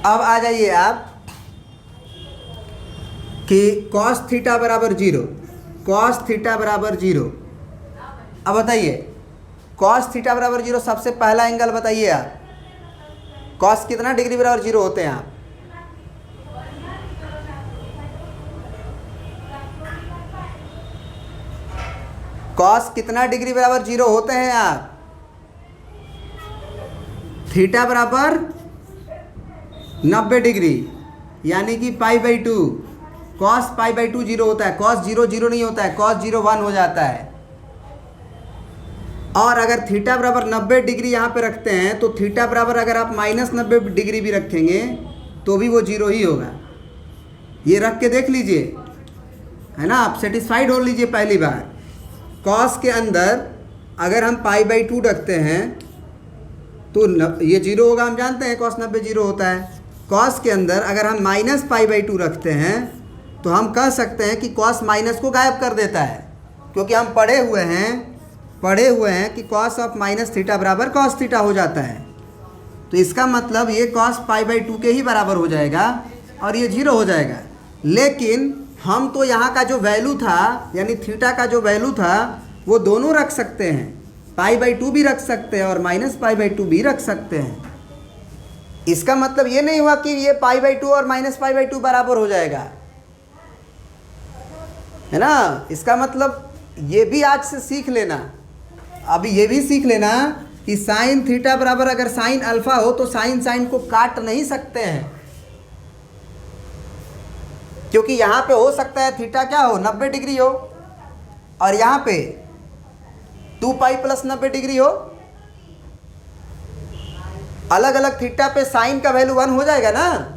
अब आ जाइए आप कि cos थीटा बराबर 0, cos थीटा बराबर 0। अब बताइए cos थीटा बराबर 0 सबसे पहला एंगल बताइए आप, cos कितना डिग्री बराबर 0 होते हैं आप? cos कितना डिग्री बराबर 0 होते हैं आप? थीटा बराबर 90 डिग्री, यानी कि π/2। cos π/2 0 होता है, cos 0 0 नहीं होता है, cos 0 1 हो जाता है। और अगर थीटा बराबर 90 डिग्री यहाँ पे रखते हैं तो थीटा बराबर अगर आप -90 डिग्री भी रखेंगे तो भी वो 0 ही होगा। ये रख के देख लीजिए, है ना, आप सेटिस्फाइड हो लीजिए पहली बार। cos के अंदर अगर हम π/2 रखते हैं तो ये 0 होगा, हम जानते हैं cos 90 0 होता है। cos के अंदर अगर हम -π/2 रखते हैं तो हम कह सकते हैं कि cos माइनस को गायब कर देता है, क्योंकि हम पढ़े हुए हैं कि cos ऑफ माइनस थीटा बराबर cos थीटा हो जाता है। तो इसका मतलब ये cos π/2 के ही बराबर हो जाएगा और ये 0 हो जाएगा। लेकिन हम तो यहाँ का जो वैल्यू था, यानी थीटा का जो वैल्यू था, वो दोनों रख सकते हैं, π/2 भी रख सकते हैं और -π/2 भी रख सकते हैं। इसका मतलब ये नहीं हुआ कि ये π/2 और -π/2 बराबर हो जाएगा, है ना। इसका मतलब ये भी आज से सीख लेना, अभी ये भी सीख लेना कि साइन थीटा बराबर अगर साइन अल्फा हो तो साइन को काट नहीं सकते हैं, क्योंकि यहाँ पे हो सकता है थीटा क्या हो, 90 डिग्री हो, और यहाँ पे 2π + 90 डिग्री हो। अलग अलग थीटा पे साइन का वैल्यू 1 हो जाएगा ना।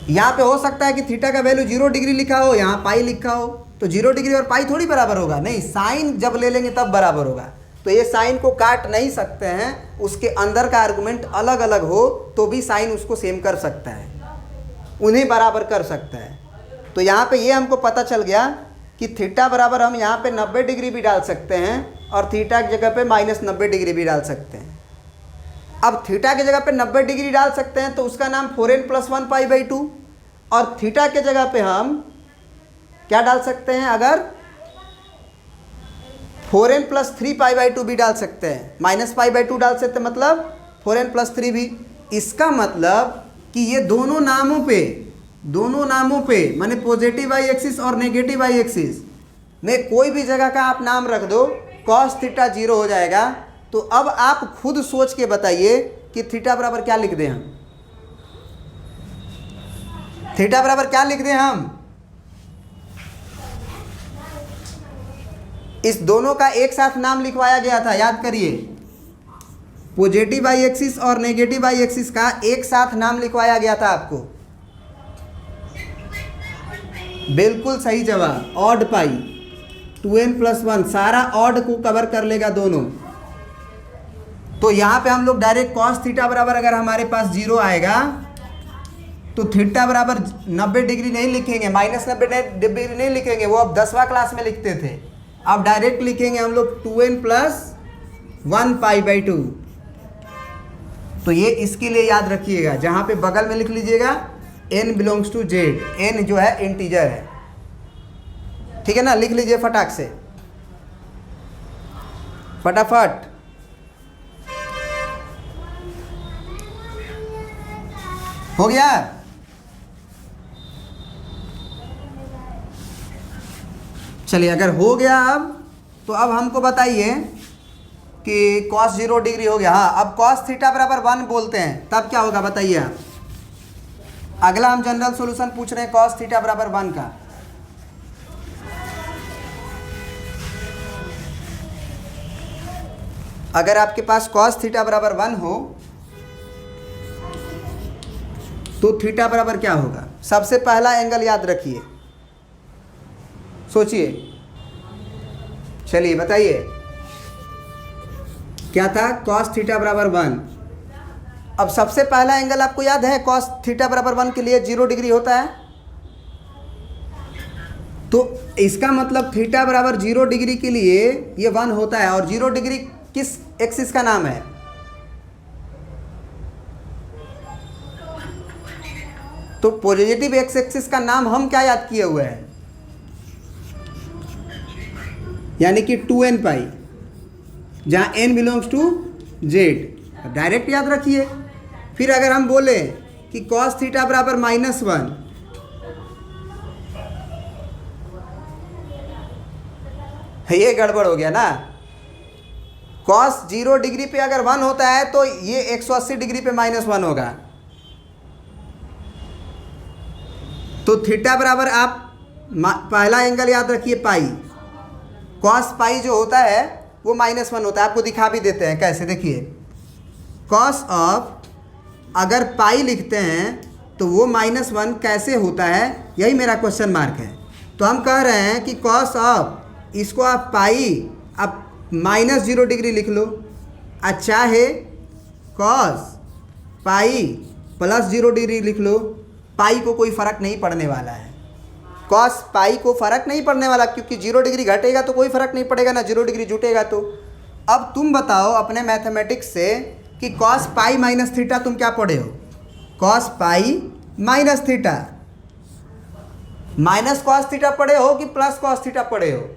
यहाँ पे हो सकता है कि थीटा का वैल्यू 0 डिग्री लिखा हो, यहाँ पाई लिखा हो, तो 0 डिग्री और पाई थोड़ी बराबर होगा, नहीं, साइन जब ले लेंगे तब बराबर होगा। तो ये साइन को काट नहीं सकते हैं, उसके अंदर का आर्गुमेंट अलग अलग हो तो भी साइन उसको सेम कर सकता है, उन्हें बराबर कर सकता है। तो यहाँ पे ये हमको पता चल गया कि थीटा बराबर हम यहाँ पे 90 डिग्री भी डाल सकते हैं और थीटा की जगह पे -90 डिग्री भी डाल सकते हैं। अब थीटा की जगह पे 90 डिग्री डाल सकते हैं तो उसका नाम 4n + 1 π/2, और थीटा के जगह पे हम क्या डाल सकते हैं, अगर 4n + 3 π/2 भी डाल सकते हैं, -π/2 डाल सकते हैं, मतलब 4n + 3 भी। इसका मतलब कि ये दोनों नामों पे माने पॉजिटिव वाई एक्सिस और नेगेटिव वाई एक्सिस में कोई भी जगह का आप नाम रख दो, cos थीटा 0 हो जाएगा। तो अब आप खुद सोच के बताइए कि थीटा बराबर क्या लिख दें हम, थीटा बराबर क्या लिख दें हम? इस दोनों का एक साथ नाम लिखवाया गया था, याद करिए, पॉजिटिव वाई एक्सिस और नेगेटिव वाई एक्सिस का एक साथ नाम लिखवाया गया था आपको। बिल्कुल सही जवाब, ऑड पाई, 2n + 1 सारा ऑड को कवर कर लेगा दोनों। तो यहाँ पे हम लोग डायरेक्ट cos थीटा बराबर अगर हमारे पास 0 आएगा तो थीटा बराबर 90 डिग्री नहीं लिखेंगे, -90 डिग्री नहीं लिखेंगे, वो अब 10वां क्लास में लिखते थे। अब डायरेक्ट लिखेंगे हम लोग 2n + 1 π/2। तो ये इसके लिए याद रखिएगा, जहाँ पे बगल में लिख लीजिएगा n belongs to z, n जो है इंटीजर है, ठीक है ना, लिख लीजिए फटाक से, फटाफट। हो गया? चलिए, अगर हो गया अब तो अब हमको बताइए कि cos 0 डिग्री हो गया। हाँ, अब cos थीटा बराबर 1 बोलते हैं तब क्या होगा बताइए आप। अगला हम जनरल सॉल्यूशन पूछ रहे हैं cos थीटा बराबर 1 का। अगर आपके पास cos थीटा बराबर 1 हो तो थीटा बराबर क्या होगा? सबसे पहला एंगल याद रखिए, सोचिए, चलिए बताइए क्या था? cos थीटा बराबर 1। अब सबसे पहला एंगल आपको याद है, cos थीटा बराबर 1 के लिए 0 डिग्री होता है। तो इसका मतलब थीटा बराबर 0 डिग्री के लिए ये 1 होता है। और 0 डिग्री किस एक्सिस का नाम है? तो पॉजिटिव एक्स एक्सिस का नाम हम क्या याद किए हुए हैं, यानी कि 2n पाई, जहाँ n belongs to z, direct याद रखिए। फिर अगर हम बोले कि cos थीटा बराबर -1, ये गड़बड़ हो गया ना। cos 0 डिग्री पे अगर 1 होता है तो ये 180 डिग्री पे -1 होगा। तो थीटा बराबर आप पहला एंगल याद रखिए पाई, cos पाई जो होता है वो -1 होता है। आपको दिखा भी देते हैं कैसे, देखिए cos ऑफ अगर पाई लिखते हैं तो वो -1 कैसे होता है, यही मेरा क्वेश्चन मार्क है। तो हम कह रहे हैं कि cos ऑफ इसको आप पाई अब -0 डिग्री लिख लो, अच्छा है cos पाई +0 डिग्री लिख लो। पाई को कोई फ़र्क नहीं पड़ने वाला है, cos पाई को फ़र्क नहीं पड़ने वाला, क्योंकि 0 डिग्री घटेगा तो कोई फ़र्क नहीं पड़ेगा ना, 0 डिग्री जुटेगा। तो अब तुम बताओ अपने मैथमेटिक्स से कि cos पाई माइनस थीटा तुम क्या पढ़े हो, cos pi minus theta, minus cos theta पढ़े हो कि प्लस cos थीटा पढ़े हो?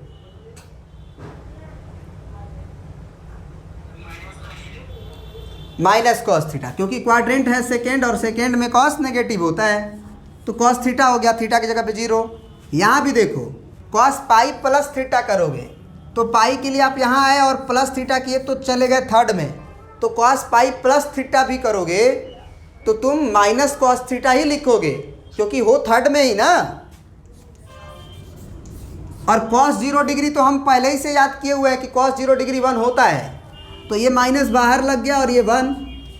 माइनस cos थीटा, क्योंकि क्वाड्रेंट है सेकेंड और सेकेंड में cos नेगेटिव होता है, तो cos थीटा हो गया, थीटा की जगह पे 0। यहाँ भी देखो cos पाई प्लस थीटा करोगे तो पाई के लिए आप यहाँ आए और प्लस थीटा किए तो चले गए थर्ड में, तो cos पाई प्लस थीटा भी करोगे तो तुम माइनस cos थीटा ही लिखोगे, क्योंकि हो थर्ड में ही ना। और cos 0 डिग्री तो हम पहले ही से याद किए हुए हैं कि cos 0 डिग्री 1 होता है, तो ये माइनस बाहर लग गया और ये 1,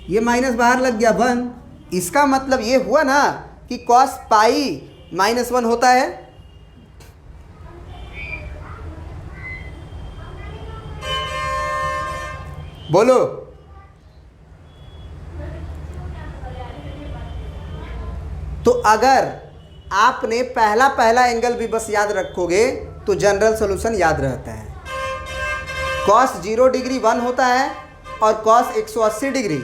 ये माइनस बाहर लग गया 1। इसका मतलब ये हुआ ना कि cos पाई -1 होता है। बोलो, तो अगर आपने पहला एंगल भी बस याद रखोगे तो जनरल सॉल्यूशन याद रहता है। cos 0 डिग्री 1 होता है और cos 180 डिग्री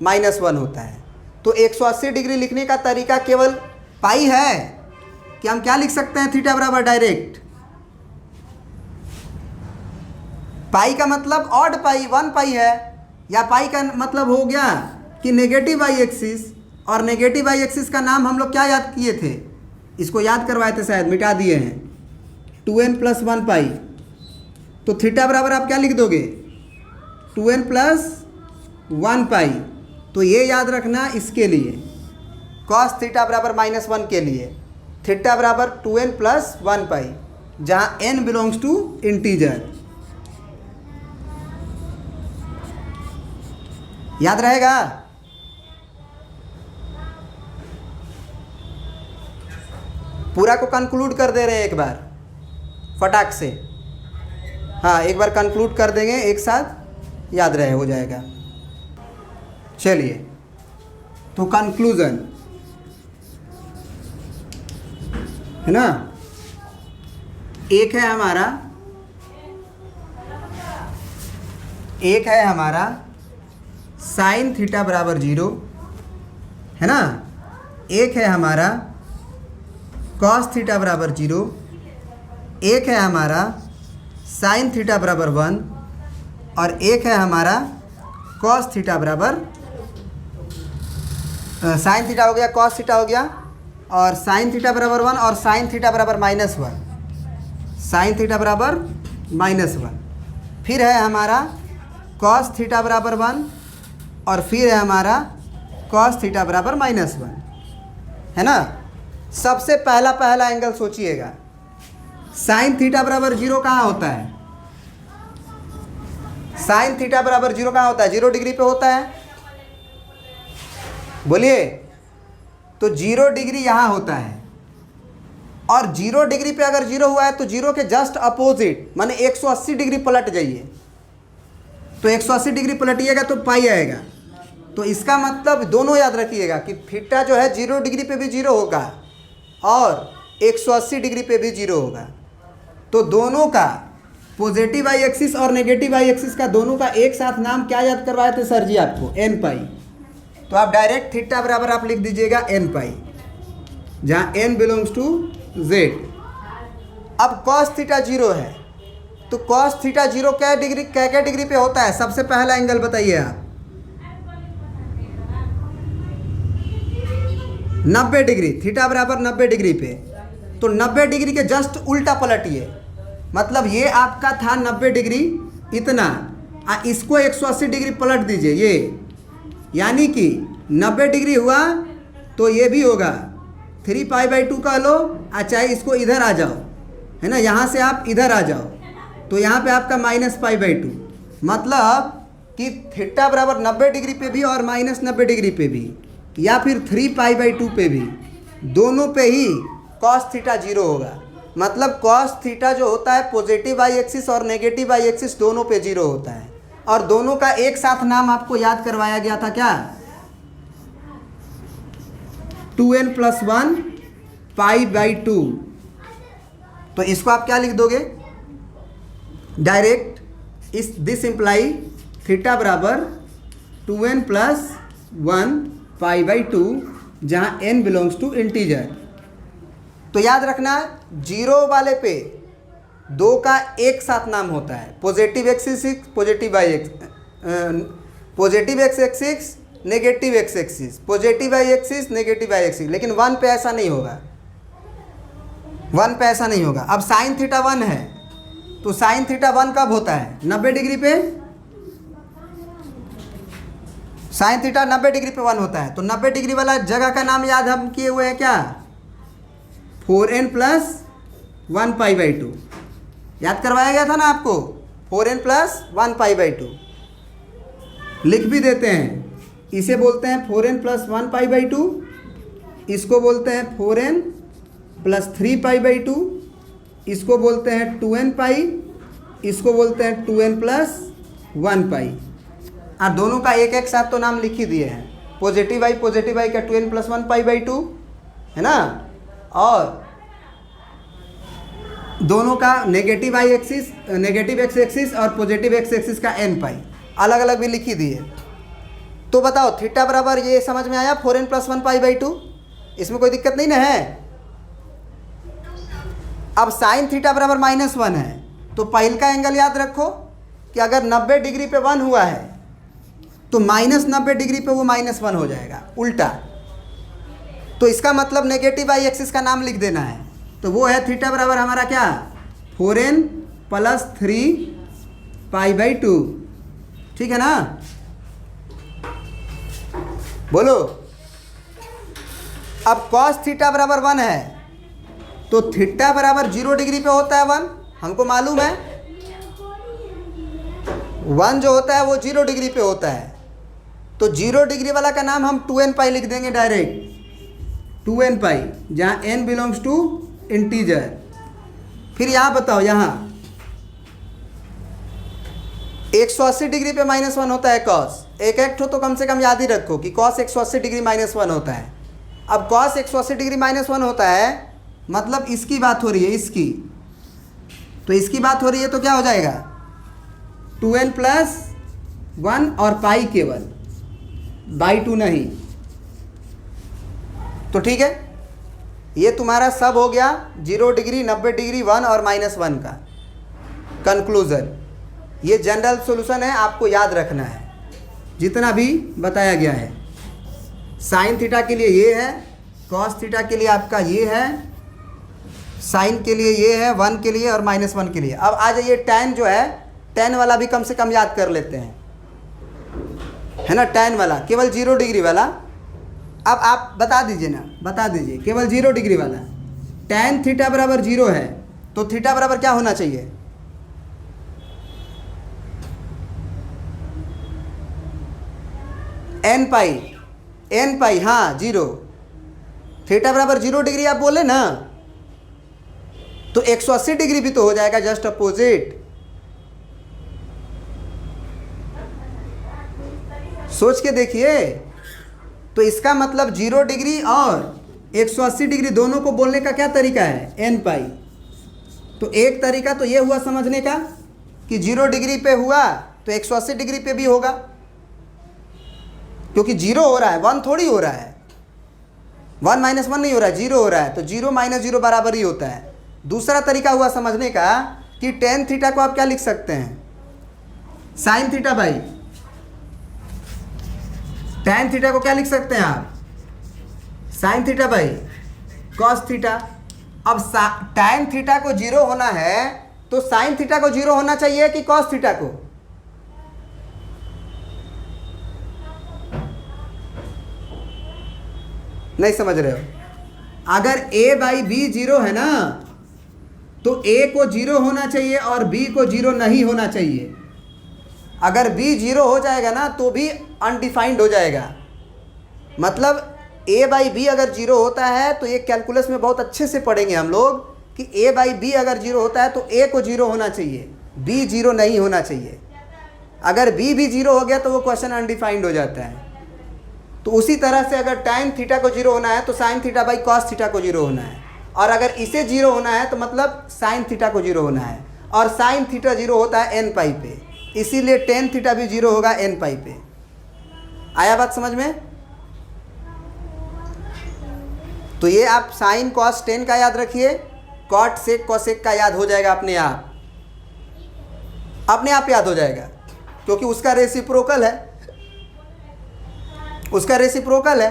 -1 होता है। तो 180 डिग्री लिखने का तरीका केवल पाई है कि हम क्या लिख सकते हैं, थीटा बराबर डायरेक्ट पाई का मतलब ऑड पाई 1 पाई है, या पाई का मतलब हो गया कि नेगेटिव आई एक्सिस, और नेगेटिव आई एक्सिस का नाम हम लोग क्या याद किए थे, इसको याद करवाए थे शायद, मिटा दिए हैं, 2n + 1 पाई। तो थीटा बराबर आप क्या लिख दोगे, 2n + 1 पाई। तो ये याद रखना इसके लिए, cos थीटा बराबर -1 के लिए थीटा बराबर 2n + 1 पाई, जहाँ n बिलोंग्स टू इंटीजर। याद रहेगा? पूरा को कंक्लूड कर दे रहे हैं एक बार फटाक से, हाँ एक बार कंक्लूड कर देंगे एक साथ, याद रहे हो जाएगा। चलिए तो कंक्लूजन है ना, एक है हमारा साइन थीटा बराबर 0 है ना, एक है हमारा cos थीटा बराबर 0, एक है हमारा साइन थीटा बराबर 1, और एक है हमारा cos थीटा बराबर साइन थीटा हो गया, cos थीटा हो गया, और साइन थीटा बराबर 1 और साइन थीटा बराबर -1, साइन थीटा बराबर -1। फिर है हमारा cos थीटा बराबर 1 और फिर है हमारा cos थीटा बराबर -1, है ना। सबसे पहला एंगल सोचिएगा, साइन थीटा बराबर 0 कहाँ होता है, साइन थीटा बराबर 0 कहाँ होता है, 0 डिग्री पे होता है, बोलिए। तो 0 डिग्री यहाँ होता है, और 0 डिग्री पे अगर 0 हुआ है तो 0 के जस्ट अपोजिट माने 180 डिग्री पलट जाइए, तो 180 डिग्री पलटिएगा तो पाई आएगा। तो इसका मतलब दोनों याद रखिएगा कि थीटा जो है 0 डिग्री पे भी 0 होगा और 180 डिग्री पे भी 0 होगा। तो दोनों का पॉजिटिव आई एक्सिस और नेगेटिव आई एक्सिस का दोनों का एक साथ नाम क्या याद करवाए थे सर जी आपको, n पाई। तो आप डायरेक्ट थीटा बराबर आप लिख दीजिएगा n पाई। जहाँ n बिलोंग्स टू z। अब cos थीटा 0 है, तो cos थीटा 0 क्या डिग्री पे होता है? सबसे पहला एंगल बताइए आप। 90 डिग्री, थीटा बराबर 90 डिग्री पे। तो 90 डिग्री के जस्ट उल्टा पलटिए, मतलब ये आपका था 90 डिग्री इतना, इसको 180 डिग्री पलट दीजिए ये, यानी कि 90 डिग्री हुआ तो ये भी होगा 3π/2 का लो, चाहे इसको इधर आ जाओ, है ना, यहाँ से आप इधर आ जाओ, तो यहाँ पे आपका -π/2, मतलब कि थीटा बराबर 90 डिग्री पे भी और -90 डिग्री पे भी, या फिर 3π/2 पे भी, दोनों पे ही cos थीटा 0 होगा। मतलब cos थीटा जो होता है पॉजिटिव वाई एक्सिस और नेगेटिव वाई एक्सिस दोनों पे 0 होता है। और दोनों का एक साथ नाम आपको याद करवाया गया था क्या? 2n+1 π/2। तो इसको आप क्या लिख दोगे डायरेक्ट? दिस इम्प्लाई थीटा बराबर 2n+1 π/2, जहाँ n बिलोंग्स टू इंटीजर। तो याद रखना 0 वाले पे 2 का एक साथ नाम होता है, positive axis, positive Y axis, positive X axis, negative X axis, positive Y axis, negative Y axis. लेकिन 1 पे ऐसा नहीं होगा, 1 पे ऐसा नहीं होगा। अब साइन थीटा 1 है, तो साइन थीटा 1 कब होता है? 90 डिग्री पे। साइन थीटा 90 डिग्री पे 1 होता है। तो 90 डिग्री वाला जगह का नाम याद हम किए हुए हैं क्या? 4n+1 π/2 याद करवाया गया था ना आपको, 4n+1 π/2 लिख भी देते हैं। इसे बोलते हैं 4n+1 π/2, इसको बोलते हैं 4n+3 π/2, इसको बोलते हैं 2n π, इसको बोलते हैं 2n+1 π। और दोनों का एक एक साथ तो नाम लिख ही दिए हैं, पॉजिटिव वाई का 2n+1 π/2 है ना, और दोनों का negative Y axis, negative X axis और पॉजिटिव एक्स एक्सिस का n π अलग अलग भी लिख ही दिए। तो बताओ थीटा बराबर ये समझ में आया 4n+1 π/2, इसमें कोई दिक्कत नहीं ना है। अब साइन थीटा बराबर -1 है, तो पहले का एंगल याद रखो कि अगर 90 डिग्री पे 1 हुआ है तो -90 डिग्री पे वो -1 हो जाएगा उल्टा। तो इसका मतलब नेगेटिव वाई एक्सिस का नाम लिख देना है। तो वो है थीटा बराबर हमारा क्या? 4n+3 π/2, ठीक है ना? बोलो। अब cos थीटा बराबर 1 है, तो थीटा बराबर 0 डिग्री पे होता है 1, हमको मालूम है। 1 जो होता है वो 0 डिग्री पे होता है, तो 0 डिग्री वाला का नाम हम 2n π लिख देंगे डायरेक्ट, 2n π, जहाँ n बिलोंग्स टू इंटीजर। फिर यहाँ बताओ, यहाँ 180 डिग्री पे -1 होता है cos, एक तो कम से कम याद ही रखो कि cos 180 डिग्री -1 होता है। अब cos 180 डिग्री -1 होता है, मतलब इसकी बात हो रही है, इसकी, तो इसकी बात हो रही है, तो क्या हो जाएगा? 2n+1 और पाई केवल, /2 नहीं। तो ठीक है, ये तुम्हारा सब हो गया 0 डिग्री, 90 डिग्री, 1 और -1 का कंक्लूजन। ये जनरल सॉल्यूशन है, आपको याद रखना है जितना भी बताया गया है। साइन थीटा के लिए ये है, कॉस थीटा के लिए आपका ये है, साइन के लिए ये है, 1 के लिए और -1 के लिए। अब आ जाइए tan जो है, tan वाला भी कम से कम याद कर लेते हैं, है ना, tan वाला केवल 0 डिग्री वाला। अब आप बता दीजिए ना, बता दीजिए, केवल 0 डिग्री वाला tan थीटा बराबर 0 है, तो थीटा बराबर क्या होना चाहिए? n पाई, हाँ 0। थीटा बराबर 0 डिग्री आप बोले ना, तो 180 डिग्री भी तो हो जाएगा जस्ट अपोजिट। सोच के देखिए, तो इसका मतलब 0 डिग्री और 180 डिग्री दोनों को बोलने का क्या तरीका है? n पाई। तो एक तरीका तो ये हुआ समझने का कि 0 डिग्री पे हुआ तो 180 डिग्री पे भी होगा, क्योंकि 0 हो रहा है, 1 थोड़ी हो रहा है। 1 माइनस 1 नहीं हो रहा है, 0 हो रहा है, तो 0 माइनस 0 बराबर ही होता है। दूसरा तरीका हुआ समझने का कि टेन थीटा को आप क्या लिख सकते हैं, sine theta by tan theta को क्या लिख सकते हैं आप, sine theta by cos theta. अब टैन थीटा को 0 होना है तो साइन थीटा को 0 होना चाहिए कि कॉस थीटा को? नहीं समझ रहे हो। अगर a बाई बी 0 है ना तो a को 0 होना चाहिए और b को 0 नहीं होना चाहिए। अगर b 0 हो जाएगा ना तो भी अनडिफाइंड हो जाएगा। मतलब a बाई बी अगर 0 होता है तो ये कैलकुलस में बहुत अच्छे से पढ़ेंगे हम लोग कि a बाई बी अगर 0 होता है तो a को 0 होना चाहिए, b 0 नहीं होना चाहिए। अगर b भी 0 हो गया तो वो क्वेश्चन अनडिफाइंड हो जाता है। तो उसी तरह से अगर टाइन थीटा को 0 होना है तो sine theta by cos theta को 0 होना है, और अगर इसे 0 होना है तो मतलब साइन थीटा को 0 होना है। और साइन थीटा 0 होता है n पाई पे, इसीलिए टेन थीटा भी 0 होगा n पाई पे। आया बात समझ में? तो ये आप साइन कॉस टेन का याद रखिए, कॉट सेक कॉसेक का याद हो जाएगा अपने आप याद हो जाएगा, क्योंकि उसका रेसिप्रोकल है, उसका रेसिप्रोकल है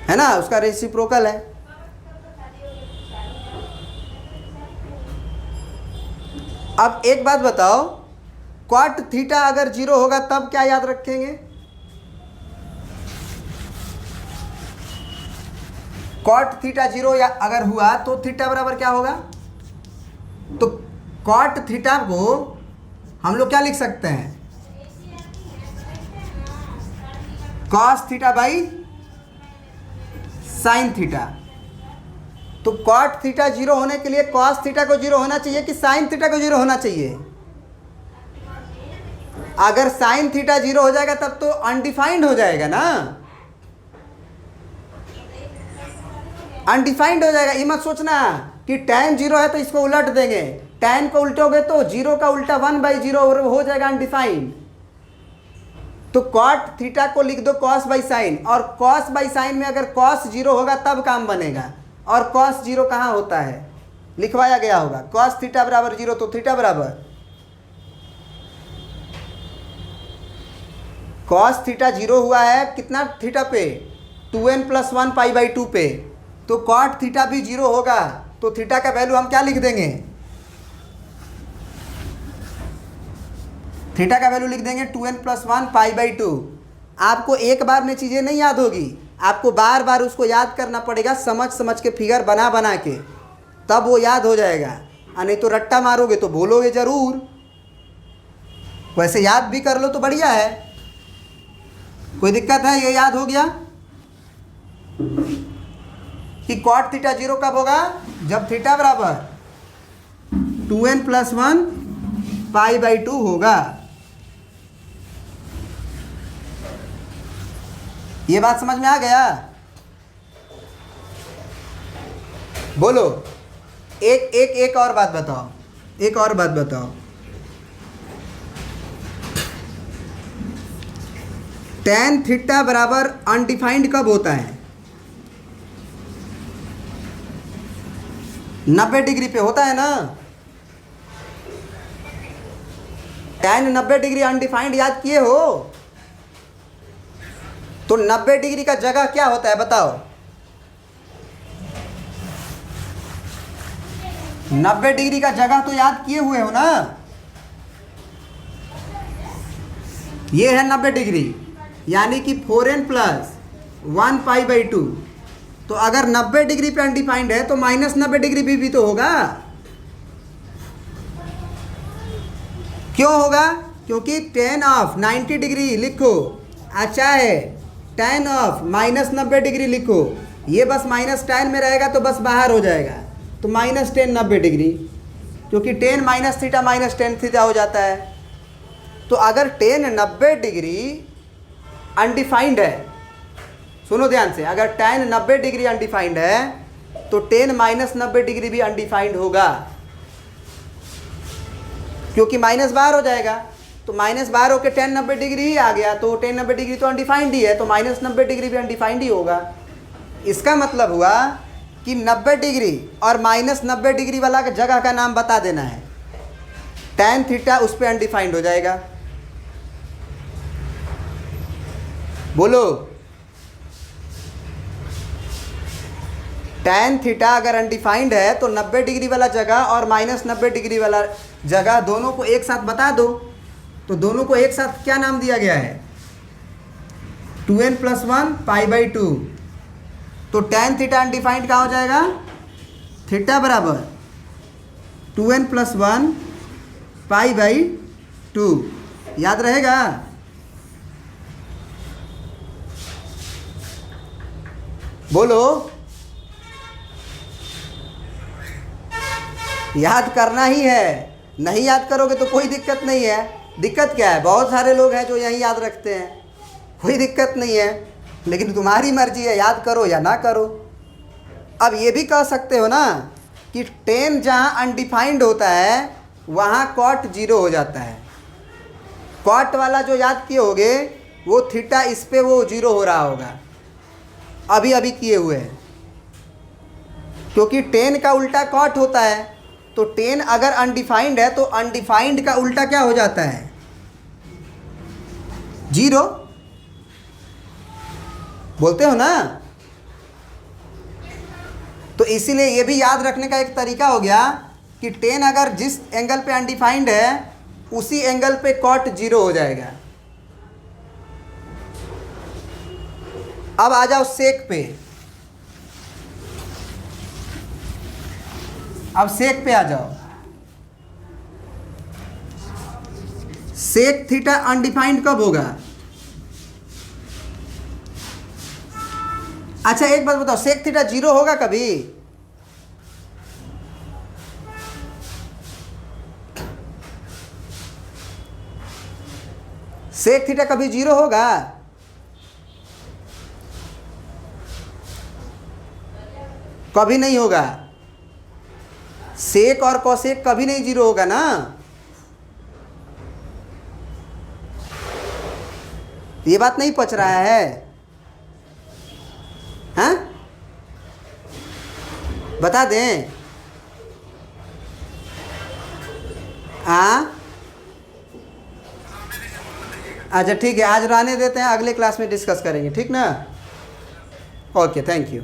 ना, उसका रेसिप्रोकल है। अब एक बात बताओ, कॉट थीटा अगर 0 होगा तब क्या याद रखेंगे? कॉट थीटा 0 या अगर हुआ तो थीटा बराबर क्या होगा? तो कॉट थीटा को हम लोग क्या लिख सकते हैं, cos theta by sine theta. तो कॉट थीटा 0 होने के लिए कॉस थीटा को 0 होना चाहिए कि साइन थीटा को 0 होना चाहिए? अगर साइन थीटा 0 हो जाएगा तब तो अनडिफाइंड हो जाएगा ना, अनडिफाइंड हो जाएगा। ये मत सोचना कि tan 0 है तो इसको उलट देंगे, tan को उल्टोगे तो 0 का उल्टा 1/0 हो जाएगा अनडिफाइंड। तो कॉट थीटा को लिख दो कॉस बाई साइन, और कॉस बाई साइन में अगर कॉस 0 होगा तब काम बनेगा, और कॉस 0 कहाँ होता है, लिखवाया गया होगा। कॉस थीटा बराबर 0 तो थीटा बराबर कॉस थीटा 0 हुआ है कितना थीटा पे, 2n + 1 π/2 पे। तो कॉट थीटा भी 0 होगा तो थीटा का वैल्यू हम क्या लिख देंगे, थीटा का वैल्यू लिख देंगे 2n + 1 π/2। आपको एक बार में चीज़ें नहीं याद होगी, आपको बार बार उसको याद करना पड़ेगा, समझ समझ के फिगर बना बना के, तब वो याद हो जाएगा। नहीं तो रट्टा मारोगे तो बोलोगे ज़रूर। वैसे याद भी कर लो तो बढ़िया है, कोई दिक्कत है? ये याद हो गया कि कॉट थीटा 0 कब होगा, जब थीटा बराबर 2n + 1 π/2 होगा। ये बात समझ में आ गया? बोलो, एक और बात बताओ, एक और बात बताओ। tan थीटा बराबर अनडिफाइंड कब होता है? 90 डिग्री पे होता है ना। tan 90 डिग्री अनडिफाइंड याद किए हो? तो 90 डिग्री का जगह क्या होता है बताओ? 90 डिग्री का जगह तो याद किए हुए हो ना। ये है 90 डिग्री, यानी कि 4n + 1 π/2। तो अगर 90 डिग्री पे अनडिफाइंड है तो -90 डिग्री भी तो होगा। क्यों होगा? क्योंकि tan ऑफ 90 डिग्री लिखो, अच्छा है tan ऑफ -90 डिग्री लिखो, ये बस माइनस tan में रहेगा तो बस बाहर हो जाएगा, तो -tan 90 डिग्री, क्योंकि tan - थीटा -tan थीटा हो जाता है। तो अगर tan 90 डिग्री अनडिफाइंड है, सुनो ध्यान से, अगर tan 90 डिग्री अनडिफाइंड है तो tan -90 डिग्री भी अनडिफाइंड होगा, क्योंकि माइनस बाहर हो जाएगा। तो माइनस बाहर होकर टेन 90 डिग्री ही आ गया, तो टेन 90 डिग्री तो अनडिफाइंड ही है, तो माइनस 90 डिग्री भी अनडिफाइंड ही होगा। इसका मतलब हुआ कि 90 डिग्री और माइनस 90 डिग्री वाला जगह का नाम बता देना है। टैन थीटा उस पर अनडिफाइंड हो जाएगा। बोलो, टैन थीटा अगर अनडिफाइंड है तो 90 डिग्री वाला जगह और माइनस 90 डिग्री वाला जगह दोनों को एक साथ बता दो। तो दोनों को एक साथ क्या नाम दिया गया है? 2n+1 π/2। तो टैन थीटा अनडिफाइंड क्या हो जाएगा? थीटा बराबर 2n+1 π/2। याद रहेगा? बोलो, याद करना ही है। नहीं याद करोगे तो कोई दिक्कत नहीं है। दिक्कत क्या है? बहुत सारे लोग हैं जो यहीं याद रखते हैं, कोई दिक्कत नहीं है, लेकिन तुम्हारी मर्जी है याद करो या ना करो। अब ये भी कह सकते हो ना कि टेन जहाँ अनडिफाइंड होता है वहाँ कॉट 0 हो जाता है। कॉट वाला जो याद किए होगे वो थीटा इस पे वो 0 हो रहा होगा, अभी अभी किए हुए हैं, क्योंकि टेन का उल्टा कॉट होता है। तो टेन अगर अनडिफाइंड है तो अनडिफाइंड का उल्टा क्या हो जाता है? 0। बोलते हो ना? तो इसीलिए ये भी याद रखने का एक तरीका हो गया कि टेन अगर जिस एंगल पे अनडिफाइंड है उसी एंगल पे कॉट 0 हो जाएगा। अब आ जाओ सेक पे। अब सेक पे आ जाओ। सेक थीटा अनडिफाइंड कब होगा? अच्छा एक बात बताओ, सेक थीटा 0 होगा कभी? सेक थीटा कभी 0 होगा? कभी नहीं होगा। सेक और कोसेक कभी नहीं 0 होगा ना। ये बात नहीं पच रहा है? हाँ, बता दें? हाँ, अच्छा ठीक है, आज रहने देते हैं, अगले क्लास में डिस्कस करेंगे, ठीक ना? Okay, thank you.